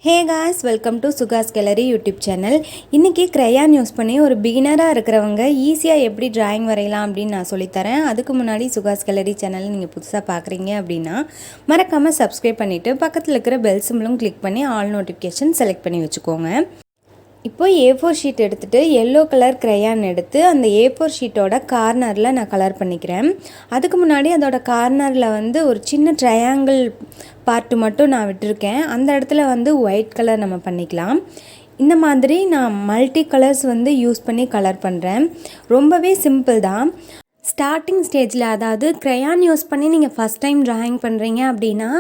Hey guys, welcome to சுகாஸ் gallery YouTube channel. இன்றைக்கி crayon use பண்ணி ஒரு பிகினராக இருக்கிறவங்க ஈஸியாக எப்படி டிராயிங் வரையலாம் அப்படின்னு நான் சொல்லித்தரேன். அதுக்கு முன்னாடி சுகாஸ் கேலரி சேனல் நீங்கள் புதுசாக பார்க்குறீங்க அப்படின்னா மறக்காமல் சப்ஸ்கிரைப் பண்ணிவிட்டு பக்கத்தில் இருக்கிற பெல் சிம்பிளும் கிளிக் பண்ணி ஆல் நோட்டிஃபிகேஷன் செலக்ட் பண்ணி வச்சுக்கோங்க. இப்போ A4 ஷீட் எடுத்துகிட்டு எல்லோ கலர் க்ரையான் எடுத்து அந்த A4 ஷீட்டோட கார்னரில் நான் கலர் பண்ணிக்கிறேன். அதுக்கு முன்னாடி அதோட கார்னரில் ஒரு சின்ன ட்ரையாங்கிள் பார்ட்டு மட்டும் நான் விட்டுருக்கேன். அந்த இடத்துல ஒயிட் கலர் நம்ம பண்ணிக்கலாம். இந்த மாதிரி நான் மல்டி கலர்ஸ் யூஸ் பண்ணி கலர் பண்ணுறேன். ரொம்பவே சிம்பிள் தான். ஸ்டார்டிங் ஸ்டேஜில், அதாவது க்ரையான் யூஸ் பண்ணி நீங்கள் ஃபஸ்ட் டைம் ட்ராயிங் பண்ணுறீங்க அப்படின்னா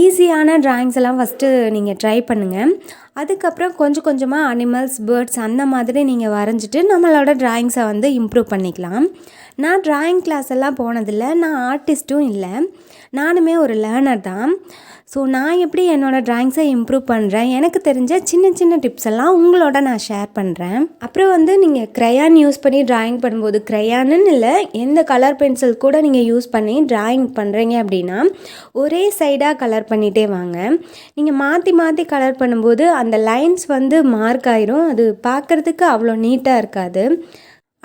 ஈஸியான ட்ராயிங்ஸ் எல்லாம் ஃபஸ்ட்டு நீங்கள் ட்ரை பண்ணுங்கள். அதுக்கப்புறம் கொஞ்சம் கொஞ்சமாக அனிமல்ஸ், பேர்ட்ஸ் அந்த மாதிரி நீங்கள் வரைஞ்சிட்டு நம்மளோட ட்ராயிங்ஸை இம்ப்ரூவ் பண்ணிக்கலாம். நான் ட்ராயிங் கிளாஸ் எல்லாம் போனதில்லை, நான் ஆர்டிஸ்ட்டும் இல்லை, நானுமே ஒரு லேர்னர் தான். ஸோ நான் எப்படி என்னோடய ட்ராயிங்ஸை இம்ப்ரூவ் பண்ணுறேன், எனக்கு தெரிஞ்ச சின்ன சின்ன டிப்ஸ் எல்லாம் உங்களோட நான் ஷேர் பண்ணுறேன். அப்புறம் நீங்கள் க்ரையான் யூஸ் பண்ணி ட்ராயிங் பண்ணும்போது, க்ரையானுன்னு இல்லை, எந்த கலர் பென்சில் கூட நீங்கள் யூஸ் பண்ணி ட்ராயிங் பண்ணுறீங்க அப்படின்னா ஒரே சைடாக கலர் பண்ணிகிட்டே வாங்க. நீங்கள் மாற்றி மாற்றி கலர் பண்ணும்போது அந்த லைன்ஸ் மார்க் ஆயிரும். அது பார்க்குறதுக்கு அவ்வளோ நீட்டாக இருக்காது.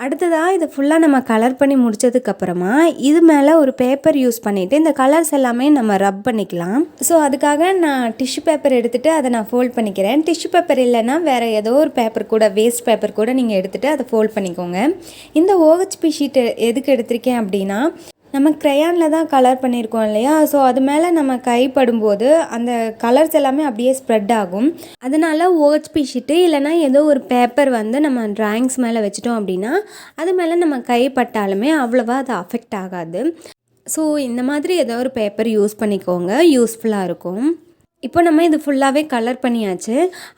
அடுத்ததாக இதை ஃபுல்லாக நம்ம கலர் பண்ணி முடித்ததுக்கப்புறமா இது மேலே ஒரு பேப்பர் யூஸ் பண்ணிவிட்டு இந்த கலர்ஸ் எல்லாமே நம்ம ரப் பண்ணிக்கலாம். ஸோ அதுக்காக நான் டிஷ்யூ பேப்பர் எடுத்துகிட்டு அதை நான் ஃபோல்ட் பண்ணிக்கிறேன். டிஷ்யூ பேப்பர் இல்லைன்னா வேறு ஏதோ ஒரு பேப்பர் கூட, வேஸ்ட் பேப்பர் கூட நீங்கள் எடுத்துகிட்டு அதை ஃபோல்ட் பண்ணிக்கோங்க. இந்த OHP ஷீட்டு எதுக்கு எடுத்திருக்கேன் அப்படின்னா, நம்ம க்ரையானில் தான் கலர் பண்ணியிருக்கோம் இல்லையா, ஸோ அது மேலே நம்ம கைப்படும்போது அந்த கலர்ஸ் எல்லாமே அப்படியே ஸ்ப்ரெட் ஆகும். அதனால் OHP ஷீட்டு இல்லைனா ஏதோ ஒரு பேப்பர் நம்ம ட்ராயிங்ஸ் மேலே வச்சிட்டோம் அப்படின்னா அது மேலே நம்ம கைப்பட்டாலுமே அவ்வளோவா அது அஃபெக்ட் ஆகாது. ஸோ இந்த மாதிரி ஏதோ ஒரு பேப்பர் யூஸ் பண்ணிக்கோங்க, யூஸ்ஃபுல்லாக இருக்கும். இப்போ நம்ம இது ஃபுல்லாகவே கலர் பண்ணியாச்சு.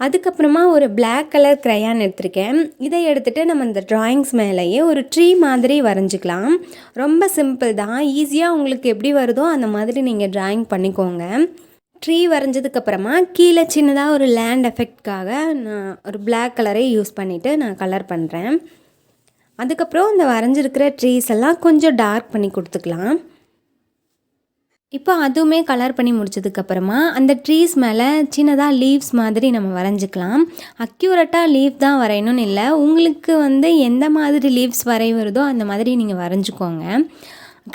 அதுக்கப்புறமா ஒரு பிளாக் கலர் க்ரையான் எடுத்திருக்கேன். இதை எடுத்துகிட்டு நம்ம இந்த ட்ராயிங்ஸ் மேலேயே ஒரு ட்ரீ மாதிரி வரைஞ்சிக்கலாம். ரொம்ப சிம்பிள் தான். ஈஸியாக உங்களுக்கு எப்படி வருதோ அந்த மாதிரி நீங்கள் ட்ராயிங் பண்ணிக்கோங்க. ட்ரீ வரைஞ்சதுக்கப்புறமா கீழே சின்னதாக ஒரு லேண்ட் எஃபெக்ட்காக நான் ஒரு பிளாக் கலரை யூஸ் பண்ணிவிட்டு நான் கலர் பண்ணுறேன். அதுக்கப்புறம் இந்த வரைஞ்சிருக்கிற ட்ரீஸ் எல்லாம் கொஞ்சம் டார்க் பண்ணி கொடுத்துக்கலாம். இப்போ அதுவுமே கலர் பண்ணி முடிச்சதுக்கப்புறமா அந்த ட்ரீஸ் மேலே சின்னதாக லீவ்ஸ் மாதிரி நம்ம வரைஞ்சிக்கலாம். அக்யூரேட்டாக லீவ் தான் வரையணும்னு இல்லை, உங்களுக்கு எந்த மாதிரி லீவ்ஸ் வரைய வருதோ அந்த மாதிரி நீங்கள் வரைஞ்சிக்கோங்க.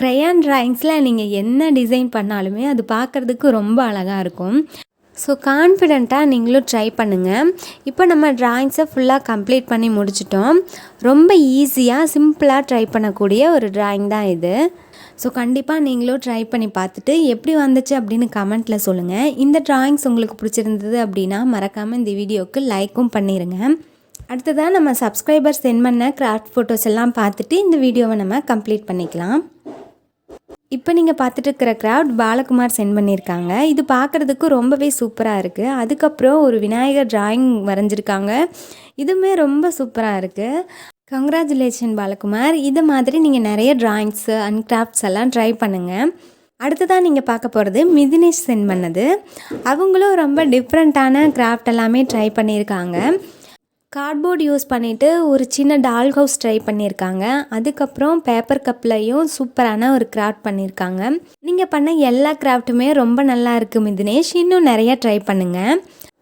க்ரையான் ட்ராயிங்ஸில் நீங்கள் என்ன டிசைன் பண்ணாலுமே அது பார்க்குறதுக்கு ரொம்ப அழகாக இருக்கும். ஸோ கான்ஃபிடெண்ட்டாக நீங்களும் ட்ரை பண்ணுங்கள். இப்போ நம்ம ட்ராயிங்ஸை ஃபுல்லாக கம்ப்ளீட் பண்ணி முடிச்சிட்டோம். ரொம்ப ஈஸியாக சிம்பிளாக ட்ரை பண்ணக்கூடிய ஒரு ட்ராயிங் தான் இது. ஸோ கண்டிப்பாக நீங்களும் ட்ரை பண்ணி பார்த்துட்டு எப்படி வந்துச்சு அப்படின்னு கமெண்ட்டில் சொல்லுங்கள். இந்த ட்ராயிங்ஸ் உங்களுக்கு பிடிச்சிருந்தது அப்படின்னா மறக்காமல் இந்த வீடியோவுக்கு லைக்கும் பண்ணிடுங்க. அடுத்ததாக நம்ம சப்ஸ்கிரைபர் சென்ட் பண்ண கிராஃப்ட் ஃபோட்டோஸ் எல்லாம் பார்த்துட்டு இந்த வீடியோவை நம்ம கம்ப்ளீட் பண்ணிக்கலாம். இப்போ நீங்கள் பார்த்துட்டு இருக்கிற கிராஃப்ட் பாலகுமார் சென்ட் பண்ணியிருக்காங்க. இது பார்க்குறதுக்கு ரொம்பவே சூப்பராக இருக்குது. அதுக்கப்புறம் ஒரு விநாயகர் டிராயிங் வரைஞ்சிருக்காங்க. இதுவுமே ரொம்ப சூப்பராக இருக்குது. கங்க்ராச்சுலேஷன் பாலகுமார். இது மாதிரி நீங்கள் நிறைய ட்ராயிங்ஸு அண்ட் கிராஃப்ட்ஸ் எல்லாம் ட்ரை பண்ணுங்கள். அடுத்ததாக நீங்கள் பார்க்க போகிறது மிதினேஷ் சென்ட் பண்ணது. அவங்களும் ரொம்ப டிஃப்ரெண்ட்டான கிராஃப்ட் எல்லாமே ட்ரை பண்ணியிருக்காங்க. கார்ட்போர்ட் யூஸ் பண்ணிவிட்டு ஒரு சின்ன டால் ஹவுஸ் ட்ரை பண்ணியிருக்காங்க. அதுக்கப்புறம் பேப்பர் கப்லையும் சூப்பரான ஒரு கிராஃப்ட் பண்ணியிருக்காங்க. நீங்கள் பண்ண எல்லா கிராஃப்ட்டுமே ரொம்ப நல்லா இருக்குது மிதினேஷ். இன்னும் நிறையா ட்ரை பண்ணுங்கள்.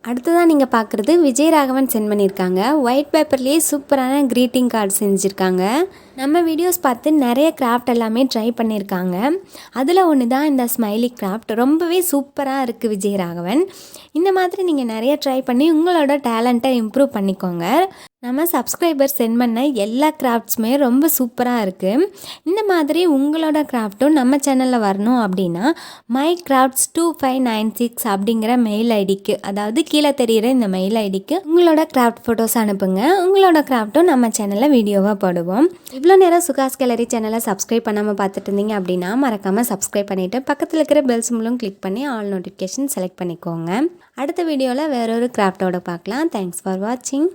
அடுத்ததாக நீங்கள் பார்க்குறது விஜயராகவன் சென்ட் பண்ணியிருக்காங்க. ஒயிட் பேப்பர்லேயே சூப்பரான க்ரீட்டிங் கார்டு செஞ்சுருக்காங்க. நம்ம வீடியோஸ் பார்த்து நிறைய கிராஃப்ட் எல்லாமே ட்ரை பண்ணியிருக்காங்க. அதில் ஒன்று தான் இந்த ஸ்மைலி கிராஃப்ட். ரொம்பவே சூப்பராக இருக்குது விஜயராகவன். இந்த மாதிரி நீங்கள் நிறைய ட்ரை பண்ணி உங்களோட டேலண்ட்டை இம்ப்ரூவ் பண்ணிக்கோங்க. நம்ம சப்ஸ்கிரைபர் சென்ட் பண்ண எல்லா கிராஃப்ட்ஸுமே ரொம்ப சூப்பராக இருக்குது. இந்த மாதிரி உங்களோட கிராஃப்ட்டும் நம்ம சேனலில் வரணும் அப்படின்னா mycrafts2596 அப்படிங்கிற மெயில் ஐடிக்கு, அதாவது கீழே தெரிகிற இந்த மெயில் ஐடிக்கு உங்களோட கிராஃப்ட் ஃபோட்டோஸ் அனுப்புங்க. உங்களோட கிராஃப்ட்டும் நம்ம சேனலில் வீடியோவாக போடுவோம். இவ்வளோ நேரம் சுகாஸ் கேலரி சேனலை சப்ஸ்கிரைப் பண்ணாமல் பார்த்துட்டு இருந்தீங்க அப்படின்னா மறக்காமல் சப்ஸ்கிரைப் பண்ணிவிட்டு பக்கத்தில் இருக்கிற பெல் சிம்பிளும் கிளிக் பண்ணி ஆல் நோட்டிஃபிகேஷன் செலக்ட் பண்ணிக்கோங்க. அடுத்த வீடியோவில் வேறொரு கிராஃப்டோட பார்க்கலாம். தேங்க்ஸ் ஃபார் வாட்சிங்.